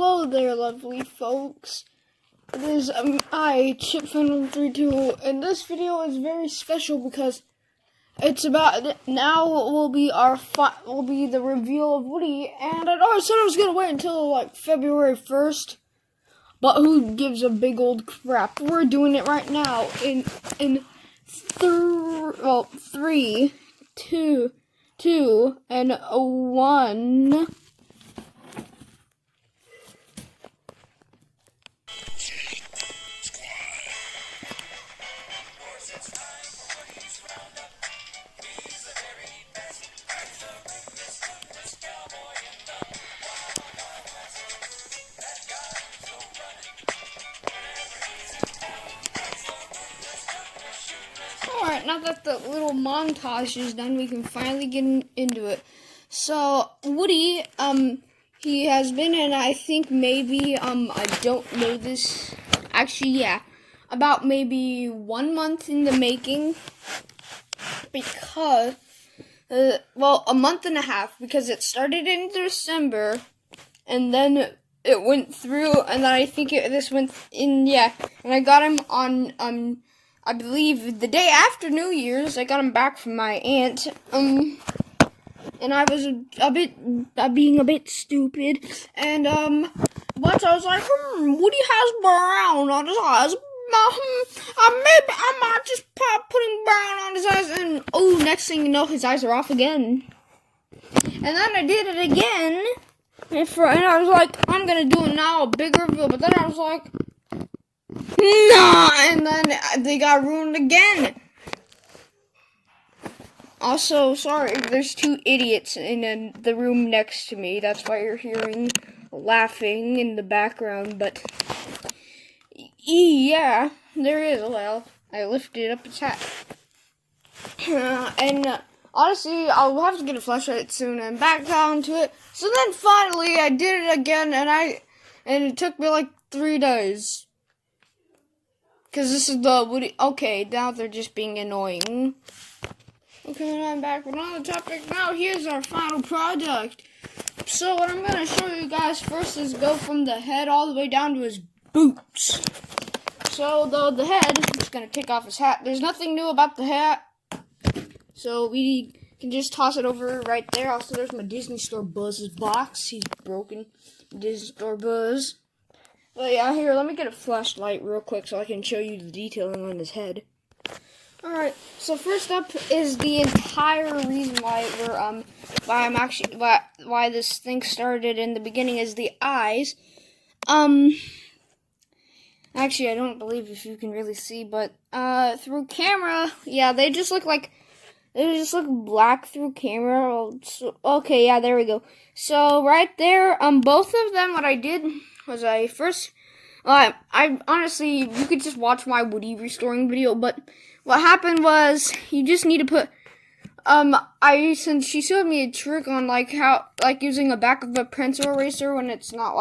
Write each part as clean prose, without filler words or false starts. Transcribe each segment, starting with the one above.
Hello there, lovely folks. It is I, ChipFan132, and this video is very special because it's about now will be the reveal of Woody, and I said I was gonna wait until like February 1st, but who gives a big old crap? We're doing it right now in 3, 2, and 1. Alright, now that the little montage is done, we can finally get into it. So, Woody, he has been in, I think maybe, I don't know this, actually, yeah, about maybe 1 month in the making, because, a month and a half, because it started in December, and then it went through, and then I think this went in, yeah, and I got him on, I believe the day after New Year's. I got him back from my aunt, and I was being a bit stupid, and once I was like, Woody has brown on his eyes, maybe I might just putting brown on his eyes, and next thing you know, his eyes are off again, and then I did it again, and I was like, I'm gonna do it now, a big reveal, but then I was like, no, and then they got ruined again. Also, sorry, there's 2 idiots in the room next to me. That's why you're hearing laughing in the background. But, yeah, there is. Well, I lifted up its hat. Honestly, I'll have to get a flashlight soon and back down to it. So then finally, I did it again, and it took me like 3 days. Because this is the Woody. Okay, now they're just being annoying. Okay, I'm back with another topic. Now, here's our final product. So, what I'm going to show you guys first is go from the head all the way down to his boots. So, the head, I'm just going to take off his hat. There's nothing new about the hat. So, we can just toss it over right there. Also, there's my Disney Store Buzz's box. He's broken. Disney Store Buzz. But yeah, here, let me get a flashlight real quick so I can show you the detailing on his head. Alright, so first up is the entire reason why why this thing started in the beginning is the eyes. Actually, I don't believe if you can really see, but through camera, yeah, they just look black through camera. Okay, yeah, there we go. So right there, both of them, what I did was I honestly, you could just watch my Woody restoring video, but what happened was, you just need to put, since she showed me a trick on, using a back of a pencil eraser when it's not,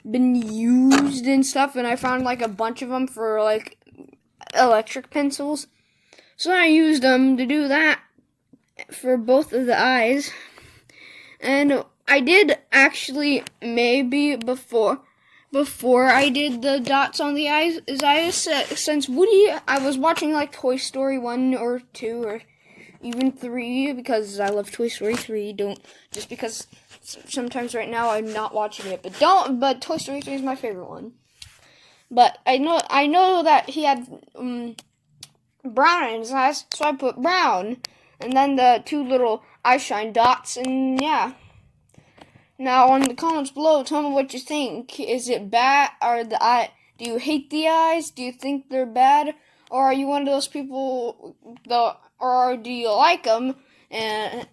been used and stuff, and I found, a bunch of them for, electric pencils, so I used them to do that for both of the eyes, and I did actually, maybe before I did the dots on the eyes, since Woody, I was watching Toy Story 1 or 2 or even 3, because I love Toy Story 3, just because sometimes right now I'm not watching it, but Toy Story 3 is my favorite one. But I know that he had brown in his eyes, so I put brown, and then the 2 little eye shine dots, and yeah. Now, in the comments below, tell me what you think. Is it bad, or do you hate the eyes? Do you think they're bad? Or are you one of those people, or do you like them? And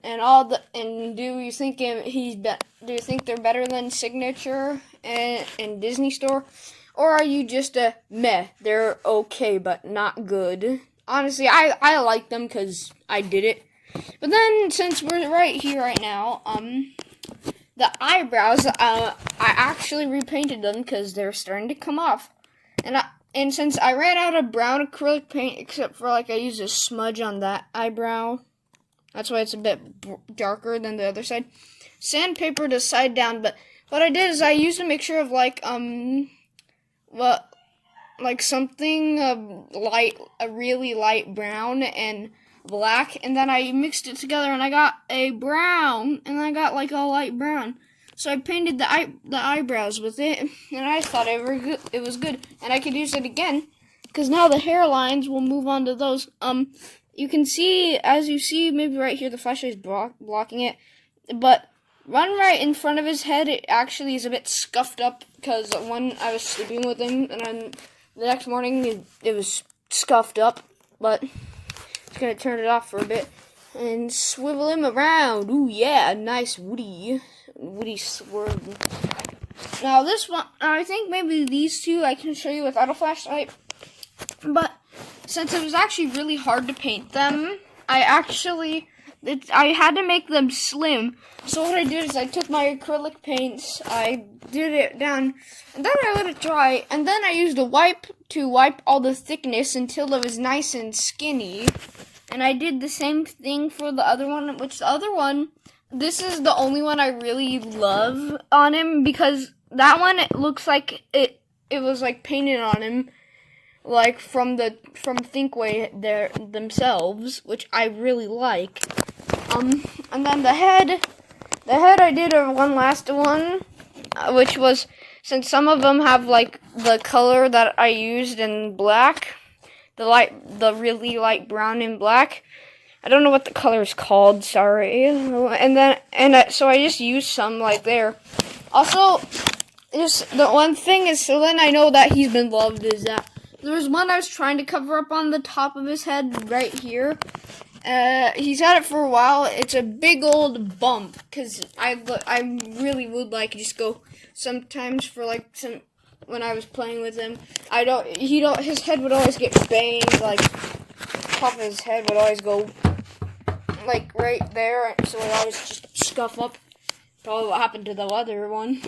do you think do you think they're better than Signature and Disney Store? Or are you just meh, they're okay, but not good? Honestly, I like them because I did it. But then, since we're right here right now, the eyebrows, I actually repainted them because they're starting to come off. And since I ran out of brown acrylic paint, except for I used a smudge on that eyebrow. That's why it's a bit darker than the other side. Sandpaper to side down, but what I did is I used a mixture of what like something light, a really light brown and black, and then I mixed it together and I got a brown, and I got like a light brown. So I painted the eyebrows with it, and I thought it was good, and I could use it again, because now the hairlines will move on to those. You can see, as you see, maybe right here the flashlight is blocking it, but one right in front of his head, it actually is a bit scuffed up, because when I was sleeping with him, and then the next morning it was scuffed up, but just gonna turn it off for a bit and swivel him around. Ooh yeah, nice Woody swerve. Now this one, I think maybe these two I can show you without a flashlight, but since it was actually really hard to paint them, I had to make them slim. So what I did is I took my acrylic paints, I did it down, and then I let it dry, and then I used a wipe to wipe all the thickness until it was nice and skinny. And I did the same thing for the other one, which the other one, this is the only one I really love on him, because that one, it looks like it was like painted on him, like from Thinkway themselves, which I really like. And then the head I did one last one, which was, since some of them have like the color that I used in black, the really light brown and black. I don't know what the color is called, sorry. So I just used some like there. Also, just the one thing is, so then I know that he's been loved, is that there was one I was trying to cover up on the top of his head right here. He's had it for a while. It's a big old bump, because I really would like just go sometimes for like when I was playing with him. His head would always get banged, like top of his head would always go like right there, so it would always just scuff up. Probably what happened to the other one.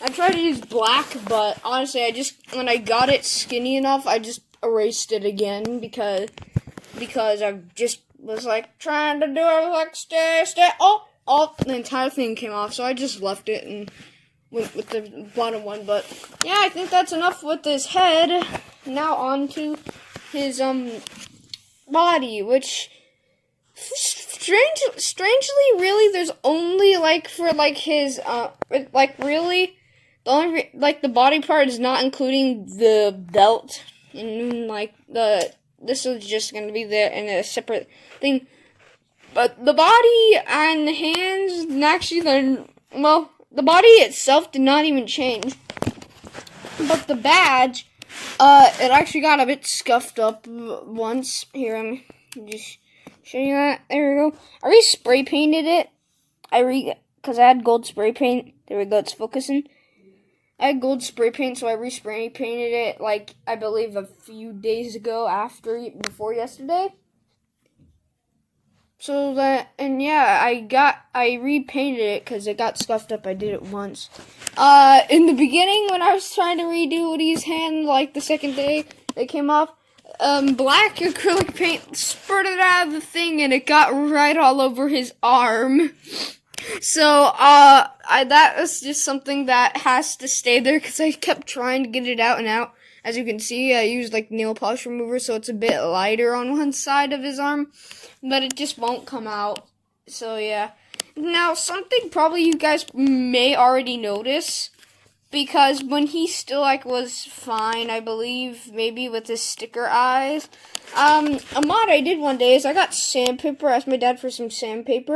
I tried to use black, but honestly, when I got it skinny enough, I just erased it again, because I just was like trying to do it like stay. Oh, the entire thing came off, so I just left it and went with the bottom one. But yeah, I think that's enough with his head. Now on to his body, which strangely really there's only like for like his like really the only like the body part is not including the belt, and like this is just going to be there in a separate thing. But the body and the hands, actually, the body itself did not even change. But the badge, it actually got a bit scuffed up once. Here, let me just show you that. There we go. I re-spray painted it. Because I had gold spray paint. There we go, it's focusing. I had gold spray paint, so I re-spray painted it, like, I believe a few days ago before yesterday. So that, and yeah, I repainted it because it got scuffed up. I did it once. In the beginning, when I was trying to redo Woody's hand, like the second day they came off, black acrylic paint spurted out of the thing and it got right all over his arm. So, that was just something that has to stay there because I kept trying to get it out and out. As you can see, I used like nail polish remover, so it's a bit lighter on one side of his arm, but it just won't come out. So yeah. Now, something probably you guys may already notice, because when he still like was fine, I believe, maybe with his sticker eyes, a mod I did one day is I got sandpaper, asked my dad for some sandpaper,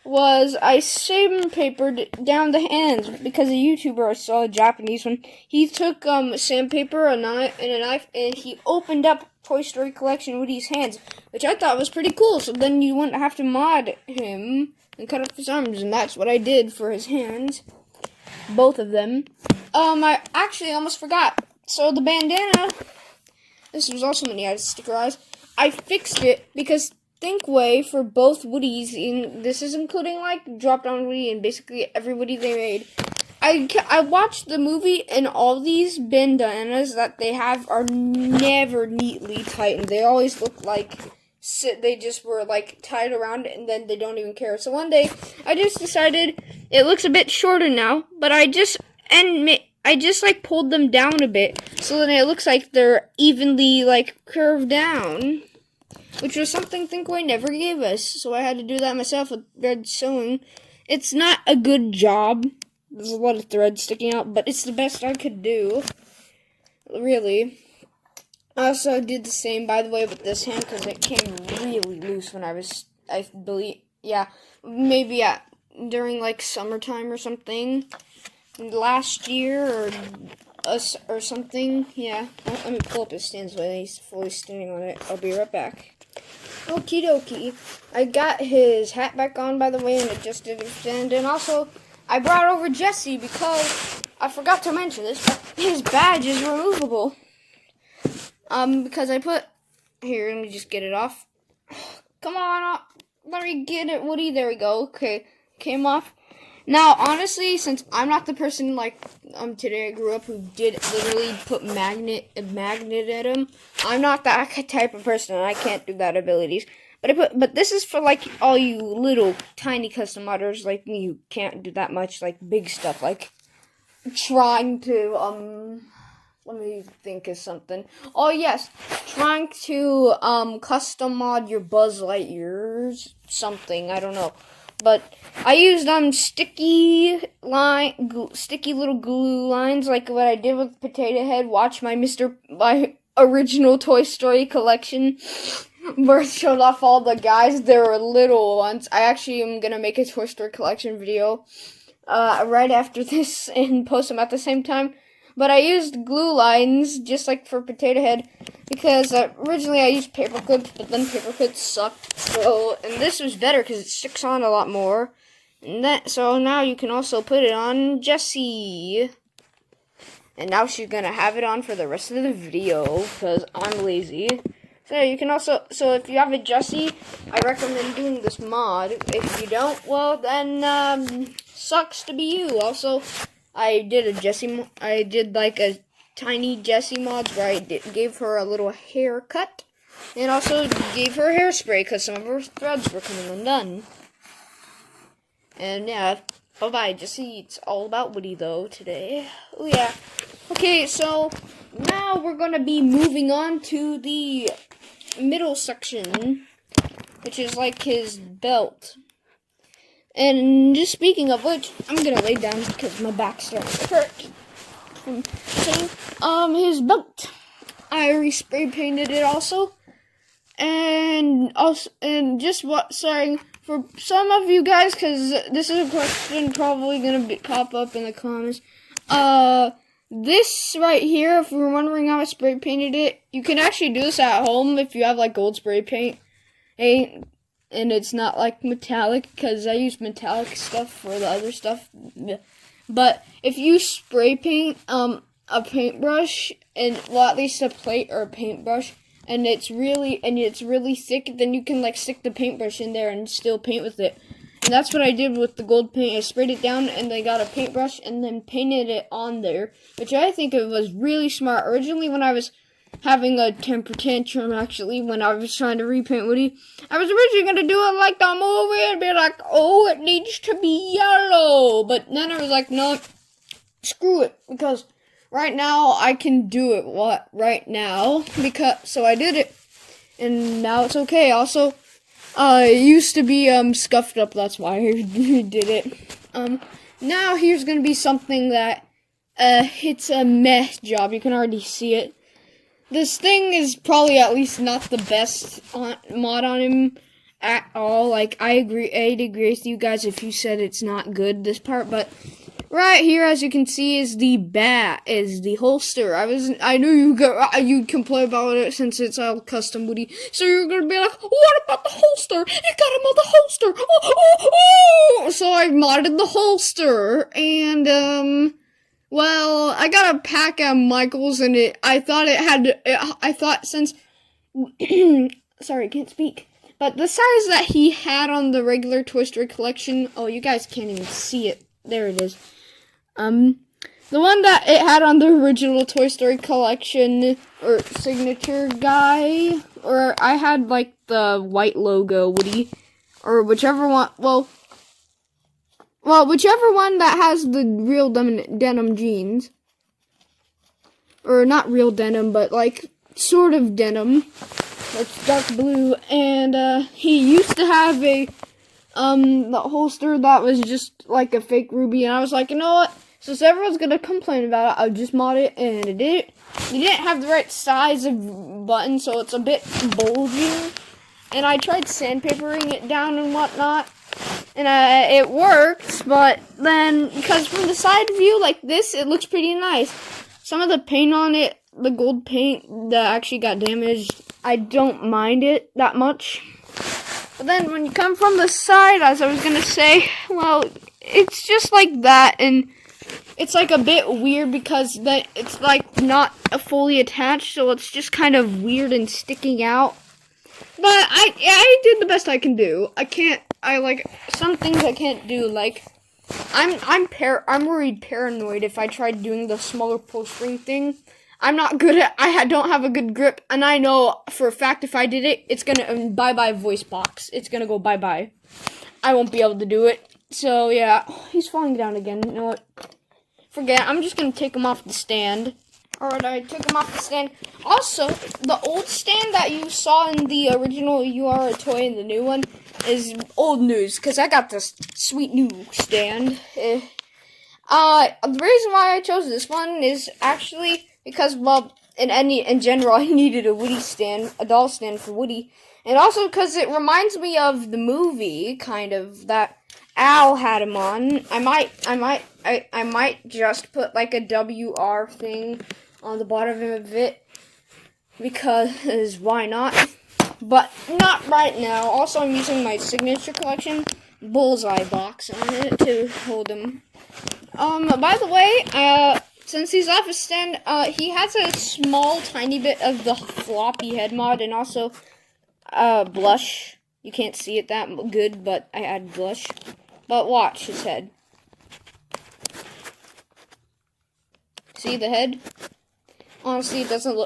was I sandpapered down the hands because a YouTuber, I saw a Japanese one, he took sandpaper, a knife, and he opened up Toy Story Collection Woody's hands, which I thought was pretty cool, so then you wouldn't have to mod him and cut off his arms, and that's what I did for his hands, both of them. I actually almost forgot, so the bandana, this was also when he had sticker eyes, I fixed it because Thinkway for both Woodies, this is including like Drop Down Woody and basically every Woody they made. I watched the movie, and all these bandanas that they have are never neatly tightened. They always look like they just were like tied around it, and then they don't even care. So one day, I just decided it looks a bit shorter now, but I just like pulled them down a bit so that it looks like they're evenly like curved down, which was something Thinkway never gave us. So I had to do that myself with thread sewing. It's not a good job. There's a lot of thread sticking out, but it's the best I could do. Really. I also did the same, by the way, with this hand because it came really loose when I believe, maybe during like summertime or something last year or something. Yeah, let me pull up his stands when he's fully standing on it. I'll be right back. Okie dokie. I got his hat back on, by the way, and it just did extend. And also, I brought over Jesse because I forgot to mention this, but his badge is removable. Because I put here, let me just get it off. Come on, let me get it, Woody. There we go. Okay, came off. Now, honestly, since I'm not the person like today I grew up who did literally put a magnet in him, I'm not that type of person, and I can't do that abilities. But this is for like all you little tiny custom modders like me who can't do that much like big stuff, like trying to let me think of something. Oh yes, trying to custom mod your Buzz Lightyears something, I don't know. But I used sticky little glue lines like what I did with Potato Head. Watch my original Toy Story collection where it showed off all the guys. There were little ones. I actually am gonna make a Toy Story collection video right after this and post them at the same time. But I used glue lines, just like for Potato Head, because originally I used paper clips, but then paper clips sucked. So, and this was better because it sticks on a lot more. So now you can also put it on Jessie. And now she's gonna have it on for the rest of the video, because I'm lazy. So you can also, if you have a Jessie, I recommend doing this mod. If you don't, well then, sucks to be you. Also, I did like a tiny Jessie mod where I gave her a little haircut, and also gave her hairspray because some of her threads were coming undone. And yeah, bye-bye, Jessie. It's all about Woody, though, today. Oh, yeah. Okay, so now we're going to be moving on to the middle section, which is like his belt. And just speaking of which, I'm going to lay down because my back's starting to hurt. His belt. I respray painted it also. And sorry, for some of you guys, because this is a question probably going to pop up in the comments. This right here, if you're wondering how I spray painted it, you can actually do this at home if you have like gold spray paint. And it's not like metallic, because I use metallic stuff for the other stuff. But if you spray paint a paintbrush, and well, at least a plate or a paintbrush, and it's really thick, then you can like stick the paintbrush in there and still paint with it. And that's what I did with the gold paint. I sprayed it down and then got a paintbrush and then painted it on there, which I think it was really smart. Originally, when I was having a temper tantrum, actually, when I was trying to repaint Woody, I was originally going to do it like the movie and be like, oh, it needs to be yellow. But then I was like, no, screw it, because right now I can do it right now, so I did it, and now it's okay. Also, it used to be scuffed up, that's why I did it. Now here's going to be something that it's a meh job. You can already see it. This thing is probably at least not the best mod on him at all. Like, I'd agree with you guys if you said it's not good, this part, but right here, as you can see, is the holster. I knew you'd complain about it since it's all custom Woody. So you're gonna be like, what about the holster? You gotta mod the holster. Oh. So I modded the holster, and well, I got a pack at Michael's, and I thought since sorry, can't speak. But the size that he had on the regular Toy Story collection, oh, you guys can't even see it. There it is. The one that it had on the original Toy Story collection or signature guy, or I had like the white logo Woody, or whichever one. Well, whichever one that has the real denim jeans, or not real denim, but like sort of denim. It's dark blue, and he used to have a the holster that was just like a fake ruby, and I was like, you know what? Since everyone's gonna complain about it, I'll just mod it, and it didn't have the right size of button, so it's a bit bulging. And I tried sandpapering it down and whatnot, and it worked, but then, because from the side view like this, it looks pretty nice. Some of the paint on it, the gold paint that actually got damaged, I don't mind it that much. But then when you come from the side, as I was gonna say, well, it's just like that, and it's like a bit weird because that it's like not fully attached, so it's just kind of weird and sticking out. But I did the best I can do. I like some things I can't do. Like I'm worried paranoid if I tried doing the smaller pull string thing. I'm not good at. Don't have a good grip, and I know for a fact if I did it, it's gonna bye-bye voice box. It's gonna go bye-bye. I won't be able to do it. So yeah, he's falling down again. You know what? Forget. I'm just gonna take him off the stand. Alright, I took him off the stand. Also, the old stand that you saw in the original You Are a Toy and the new one is old news, because I got this sweet new stand. The reason why I chose this one is actually because, well, in general, I needed a Woody stand, a doll stand for Woody. And also because it reminds me of the movie, kind of, that Al had him on. I might just put like a WR thing on the bottom of it, because why not? But not right now. Also, I'm using my signature collection bullseye box on it to hold him. By the way, since he's off his stand, he has a small, tiny bit of the floppy head mod, and also blush. You can't see it that good, but I added blush. But watch his head. See the head? Honestly, it doesn't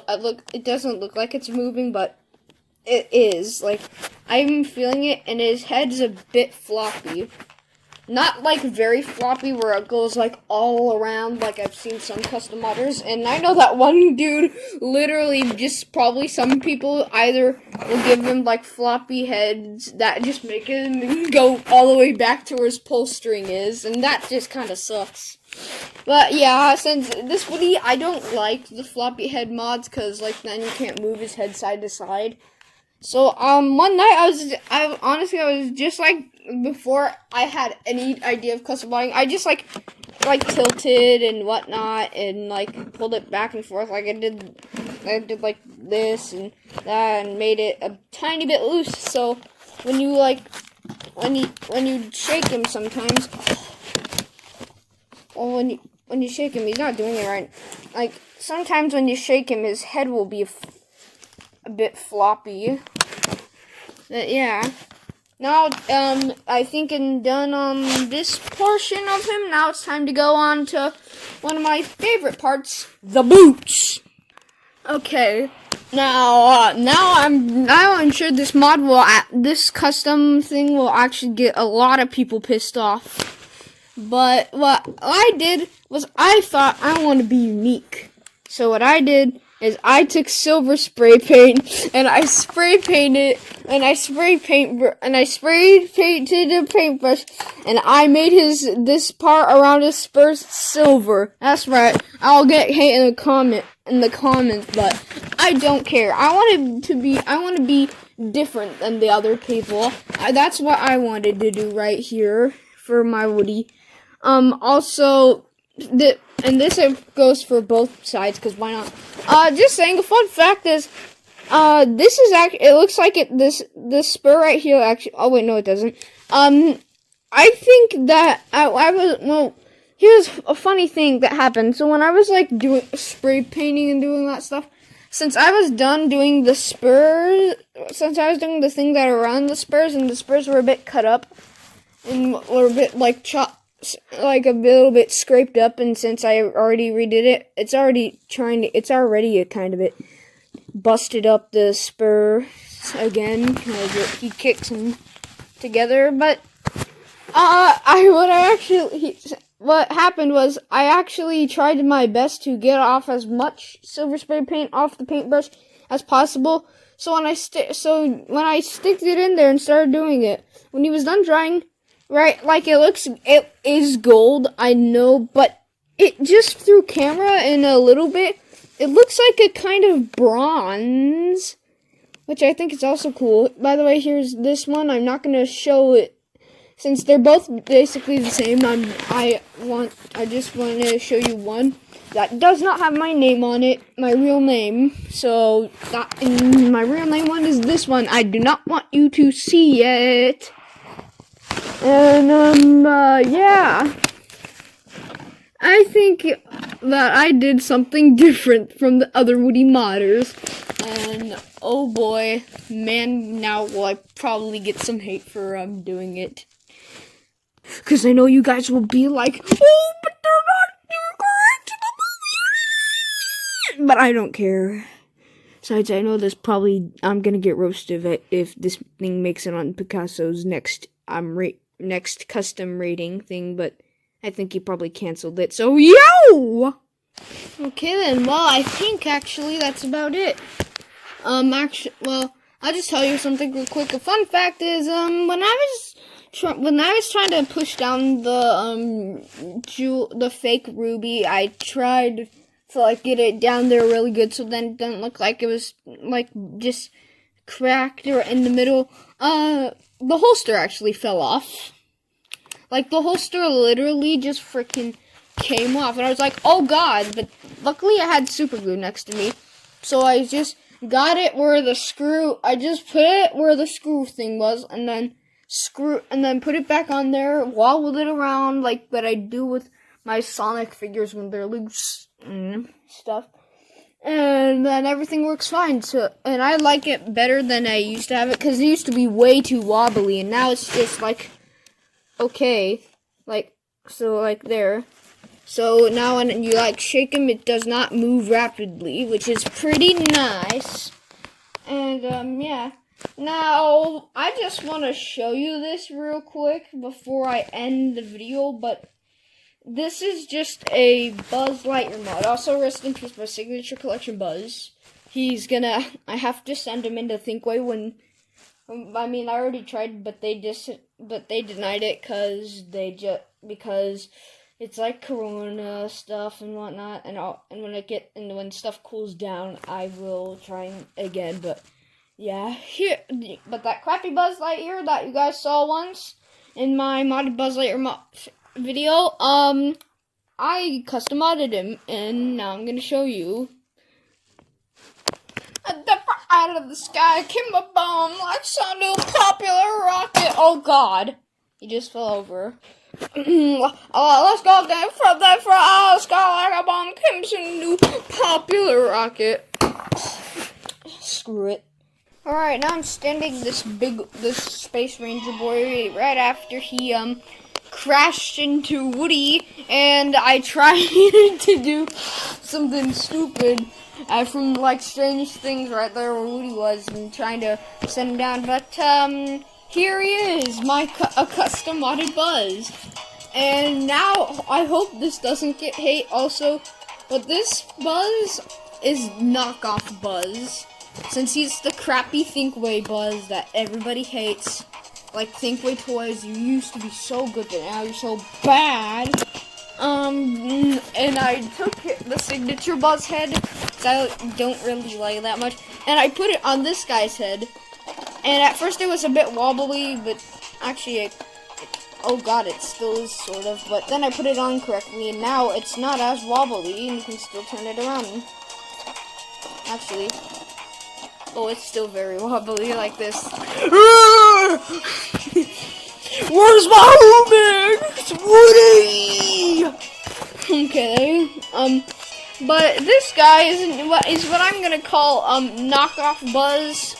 look like it's moving, but it is. Like, I'm feeling it, and his head's a bit floppy. Not like very floppy where it goes like all around like I've seen some custom modders. And I know that one dude literally just probably some people either will give him like floppy heads that just make him go all the way back to where his pull string is. And that just kind of sucks. But yeah, since this Woody, I don't like the floppy head mods because like then you can't move his head side to side. So one night I was just like, before I had any idea of custom modding, I just like tilted and whatnot and like pulled it back and forth like I did like this and that and made it a tiny bit loose. So when you when you shake him sometimes, well when you shake him, he's not doing it right. Like sometimes when you shake him, his head will be a bit floppy. But yeah. Now, I think I'm done on this portion of him. Now it's time to go on to one of my favorite parts, the boots. Okay. Now I'm sure this mod this custom thing will actually get a lot of people pissed off. But what I did was I thought I want to be unique. So what I did is I took silver spray paint and I spray painted and I spray painted a paintbrush and I made this part around his spurs silver. That's right. I'll get hate in the comments, but I don't care. I want to be different than the other people. That's what I wanted to do right here for my Woody. Also, and this goes for both sides, because why not? Just saying, a fun fact is, this is actually, it looks like this spur right here actually, oh wait, no it doesn't. I think that, here's a funny thing that happened. So when I was like doing spray painting and doing that stuff, since I was done doing the spurs, since I was doing the things that are around the spurs, and the spurs were a bit cut up, and were a bit like chopped, like a little bit scraped up, and since I already redid it, it's already a kind of bit busted up the spur again, because he kicks them together. But what happened was I actually tried my best to get off as much silver spray paint off the paintbrush as possible. So when I sticked it in there and started doing it, when he was done drying, right, like it is gold, I know, but it just through camera in a little bit, it looks like a kind of bronze, which I think is also cool. By the way, here's this one. I'm not gonna show it since they're both basically the same. I just want to show you one that does not have my name on it, my real name. So my real name one is this one. I do not want you to see it. And yeah, I think that I did something different from the other Woody modders, and oh boy, man, now will I probably get some hate for doing it, because I know you guys will be like, oh, but they're not correct to the movie, but I don't care. Besides, I know I'm gonna get roasted if this thing makes it on Picasso's next custom rating thing, but I think he probably canceled it, so yo! Okay then, well, I think actually that's about it. Well, I'll just tell you something real quick. A fun fact is, when I was trying to push down the fake ruby, I tried to, like, get it down there really good so then it doesn't look like it was, like, just cracked or in the middle. The holster actually fell off. Like, the holster literally just freaking came off. And I was like, oh god. But luckily I had super glue next to me. So I just got it where I just put it where the screw thing was. And then put it back on there. Wobbled it around like that I do with my Sonic figures when they're loose and stuff. And then everything works fine. And I like it better than I used to have it, because it used to be way too wobbly, and now it's just like, okay, like there. So now when you like shake them, it does not move rapidly, which is pretty nice. And yeah. Now I just want to show you this real quick before I end the video, but this is just a Buzz Lightyear mod. Also, rest in peace, my signature collection Buzz. I have to send him into Thinkway I already tried, but they denied it because it's like Corona stuff and whatnot, and when stuff cools down, I will try again, but yeah, but that crappy Buzz Lightyear that you guys saw once in my modded Buzz Lightyear video, I custom modded him, and now I'm gonna show you. Out of the sky came a bomb like some new popular rocket. Oh god, he just fell over. Let's go again from the sky like a bomb came some new popular rocket. Screw it. Alright, now I'm standing this Space Ranger boy right after he crashed into Woody, and I tried to do something stupid from like Strange Things right there where Woody was, and trying to send him down, but here he is, a custom modded Buzz. And now I hope this doesn't get hate also, but this Buzz is knockoff Buzz, since he's the crappy Thinkway Buzz that everybody hates. Like Thinkway toys, you used to be so good, but now you're so bad. And I took the signature Buzz head, because I don't really like that much, and I put it on this guy's head. And at first it was a bit wobbly, but actually, oh god, it still is sort of. But then I put it on correctly, and now it's not as wobbly, and you can still turn it around. Actually, oh, it's still very wobbly like this. Where's my Rubik? Woody! Okay, but this guy is what I'm gonna call knockoff Buzz.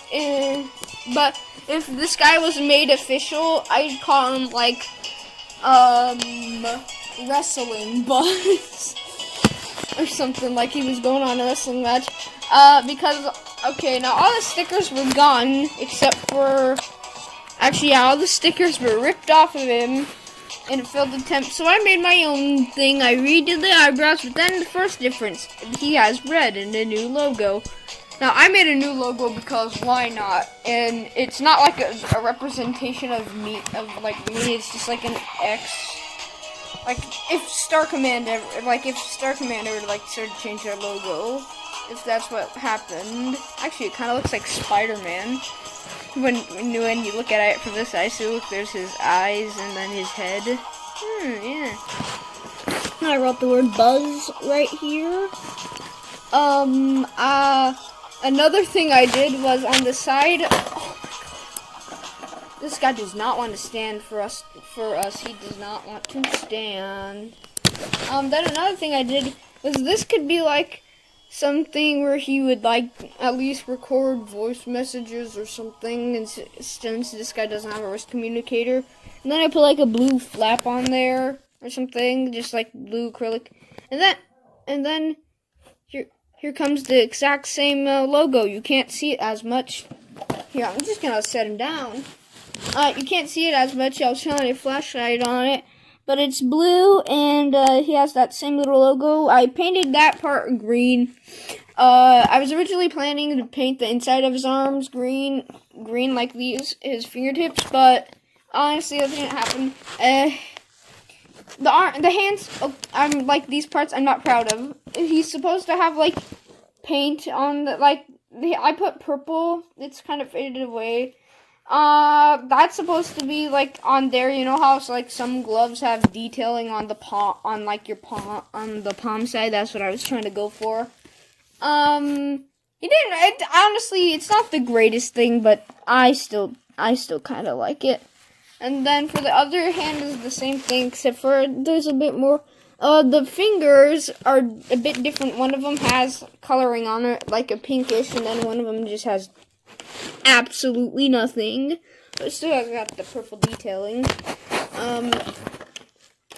But if this guy was made official, I'd call him like wrestling Buzz or something, like he was going on a wrestling match. Because, okay, now all the stickers were gone except for, actually, yeah, all the stickers were ripped off of him in a failed attempt. So I made my own thing. I redid the eyebrows, but then the first difference, he has red and a new logo. Now, I made a new logo because why not? And it's not like a representation of me, it's just like an X. Like, if Star Commander, like, started to change their logo, if that's what happened. Actually, it kind of looks like Spider-Man. When you look at it from this side, so look, there's his eyes and then his head. Yeah. I wrote the word Buzz right here. Another thing I did was on the side. Oh my god. This guy does not want to stand for us. He does not want to stand. Then another thing I did was this could be like something where he would like at least record voice messages or something, and since this guy doesn't have a wrist communicator. And then I put like a blue flap on there or something, just like blue acrylic. And then here comes the exact same logo. You can't see it as much. Here, I'm just gonna set him down. You can't see it as much. I'll shine a flashlight on it. But it's blue, and he has that same little logo. I painted that part green. I was originally planning to paint the inside of his arms green like his fingertips, but honestly, that didn't happen. The hands, I'm like these parts. I'm not proud of. He's supposed to have like paint on the I put purple. It's kind of faded away. That's supposed to be like on there. You know how like some gloves have detailing on the palm, on like your palm, on the palm side. That's what I was trying to go for. He didn't. Honestly, it's not the greatest thing, but I still kind of like it. And then for the other hand is the same thing, except for there's a bit more. The fingers are a bit different. One of them has coloring on it, like a pinkish, and then one of them just has absolutely nothing. But still, I've got the purple detailing.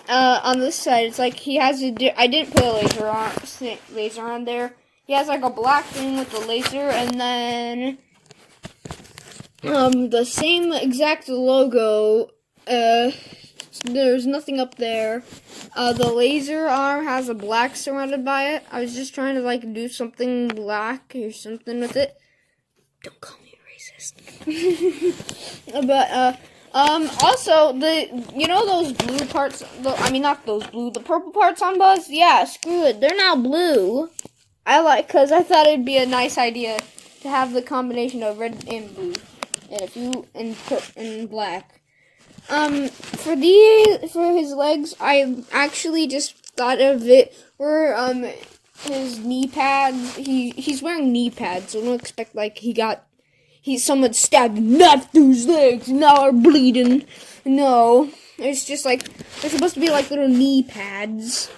On this side, it's like he has I didn't put a laser on there. He has like a black thing with the laser, and then the same exact logo. There's nothing up there. The laser arm has a black surrounded by it. I was just trying to like do something black or something with it. Don't call me racist. But also those blue parts. Not those blue. The purple parts on Buzz. Yeah, screw it. They're now blue. Cause I thought it'd be a nice idea to have the combination of red and blue, and black. For his legs, I actually just thought of it where his knee pads. He's wearing knee pads, so don't expect like someone stabbed a knife through his legs and now are bleeding. No, it's just like they're supposed to be like little knee pads,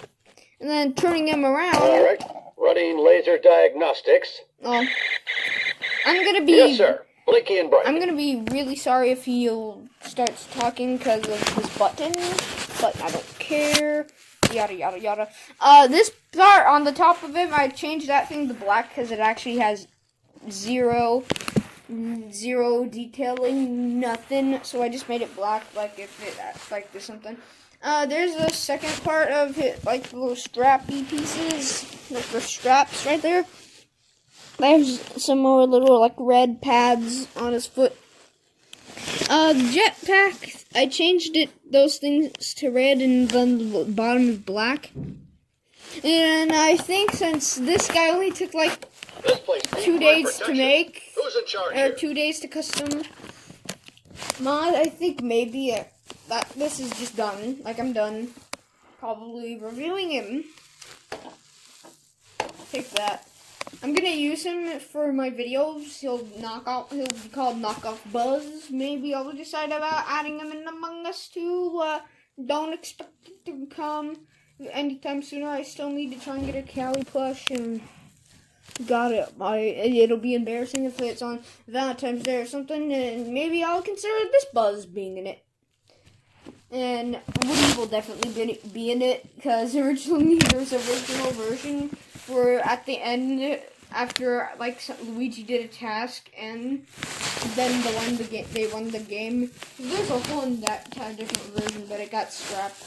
and then turning him around. All right, running laser diagnostics. Oh, I'm gonna be. Yes, sir. Blinky and bright. I'm gonna be really sorry if he starts talking because of his button, but I don't care. Yada yada yada. This part on the top of him, I changed that thing to black because it actually has zero detailing, nothing. So I just made it black, like if it like there's something. There's the second part of it, like the little strappy pieces, like the straps right there. There's some more little like red pads on his foot. The jetpack, I changed those things to red, and then the bottom is black. And I think since this guy only took like 2 days to make, Who's in charge or here? 2 days to custom mod, I think maybe that this is just done. Like I'm done, probably reviewing him. Take that. I'm gonna use him for my videos. He'll be called Knockoff Buzz. Maybe I'll decide about adding him in Among Us too. Don't expect it to come anytime sooner. I still need to try and get a Callie plush, and it'll be embarrassing if it's on Valentine's Day or something, and maybe I'll consider this Buzz being in it. and Woody will definitely be in it because originally there's an original version where at the end, after like Luigi did a task and then they won the game. There's a whole different version, but it got scrapped.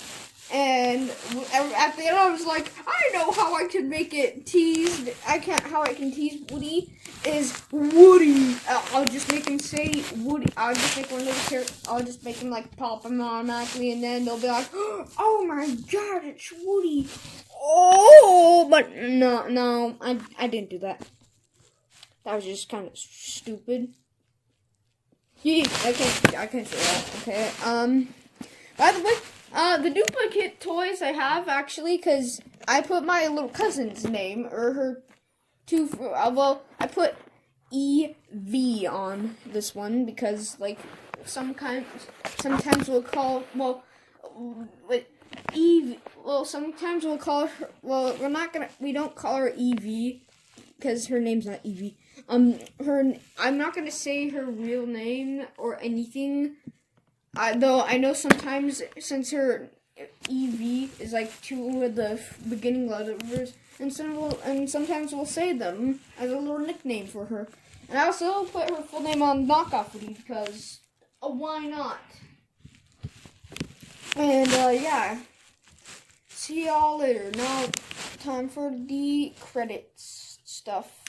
And at the end, I was like, I know how I can make it teased. How I can tease Woody is Woody. I'll just make him say Woody. I'll just make one of the characters. I'll just make him like pop him automatically, and then they'll be like, oh my god, it's Woody. Oh, but no, I didn't do that. That was just kind of stupid. Yeah, I can't say that. Okay. By the way. The duplicate toys I have actually, because I put my little cousin's name or her I put EV on this one because like sometimes we'll call Eve. Well, sometimes we'll call her. Well, we don't call her Evie because her name's not Evie. I'm not gonna say her real name or anything. Though I know sometimes, since her EV is like two of the beginning letters, and sometimes we'll say them as a little nickname for her. And I also put her full name on Knockoff Woody because why not? And yeah, see y'all later. Now time for the credits stuff.